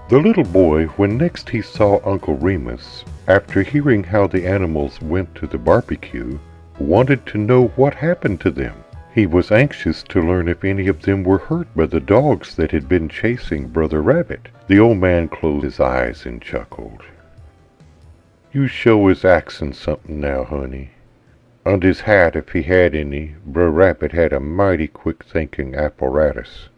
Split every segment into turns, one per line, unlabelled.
The little boy, when next he saw Uncle Remus, after hearing how the animals went to the barbecue, wanted to know what happened to them. He was anxious to learn if any of them were hurt by the dogs that had been chasing Brother Rabbit. The old man closed his eyes and chuckled. "You sure is axin' something now, honey." Under his hat, if he had any, Br'er Rabbit had a mighty quick-thinking apparatus,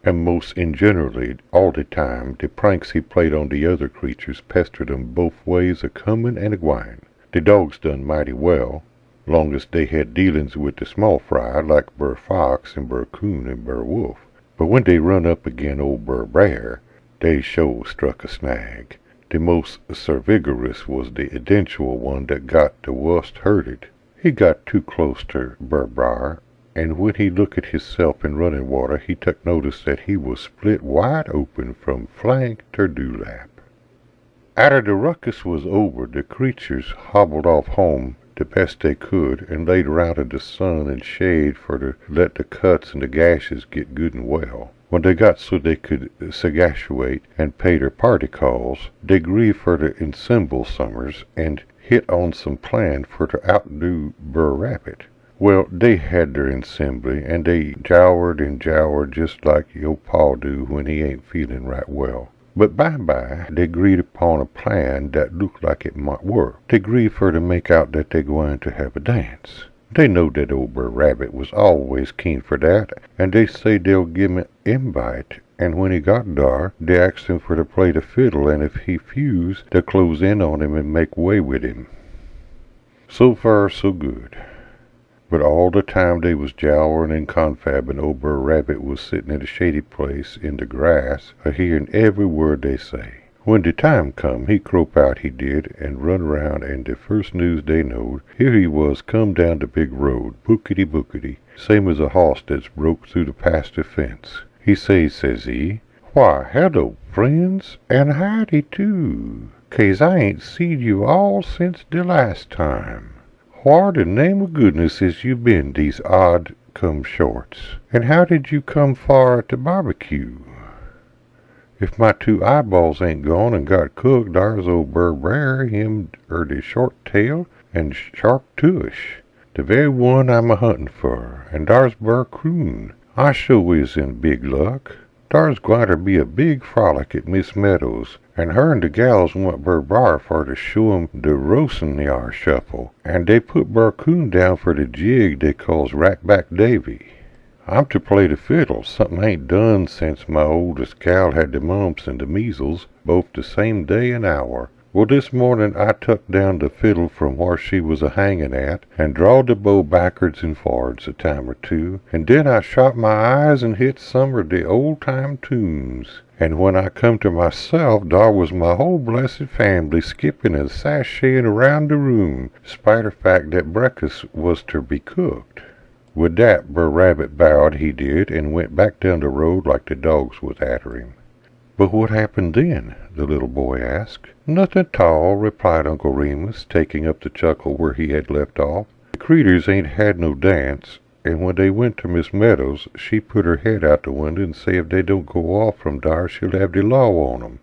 and most ingenerally, all the time, the pranks he played on the other creatures pestered 'em both ways a-comin' and a-gwine. The dogs done mighty well, long as they had dealings with the small fry, like Br'er Fox and Br'er Coon and Br'er Wolf. But when they run up agin old Br'er, they sure struck a snag. The most servigerous was the eventual one that got the worst hurted. He got too close to Br'er, and when he looked at hisself in running water, he took notice that he was split wide open from flank to dewlap. Arter the ruckus was over, the creatures hobbled off home the best they could, and laid around in the sun and shade for to let the cuts and the gashes get good and well. When they got so they could sagactuate and pay their party calls, they grieved for to ensemble summers and hit on some plan for to outdo Br'er Rabbit. Well, they had their assembly, and they jowered and jowered just like your pa do when he ain't feeling right well. But by they agreed upon a plan that looked like it might work. They agreed for to make out that they going to have a dance. They know that old Br'er Rabbit was always keen for that, and they say they'll give him an invite, and when he got dar, they asked him for to play the fiddle, and if he fused, they'll close in on him and make way with him. So far, so good. But all the time they was jowerin' and confabbin', old Br'er Rabbit was sittin' in a shady place in the grass, a-hearin' every word they say. When the time come, he crope out, he did, and run around, and the first news they knowed, here he was come down the big road, bookity-bookity, same as a hoss that's broke through the pasture fence. He says he, "Why, hello, friends, and howdy too, 'case I ain't seed you all since the last time. Whar the name of goodness is you been these odd come shorts? And how did you come far at the barbecue? If my two eyeballs ain't gone and got cooked, dar's old Br'er, him the short tail and sharp tush, the very one I'm a-huntin' for, and dar's Br'er Coon. I sure is in big luck. Dar's gwine to be a big frolic at Miss Meadows, and her and the gals want Br'er for to show 'em the roastin' yar shuffle, and they put Br'er Coon down for the jig they calls Rackback Davy. I'm to play the fiddle, something I ain't done since my oldest gal had the mumps and the measles, both the same day and hour. Well, this morning I tuck down the fiddle from whar she was a-hangin' at, and drawed the bow backwards and forwards a time or two, and then I shot my eyes and hit some of the old-time tunes. And when I come to myself, dar was my whole blessed family skippin' and sashaying around the room, spite the fact that breakfast was to be cooked." With that, Br'er Rabbit bowed, he did, and went back down the road like the dogs was after him. "But what happened then?" the little boy asked. "Nothin' 'tall," replied Uncle Remus, taking up the chuckle where he had left off. "The creeturs ain't had no dance, and when they went to Miss Meadows, she put her head out the window and say if they don't go off from dar she'll have the law on 'em.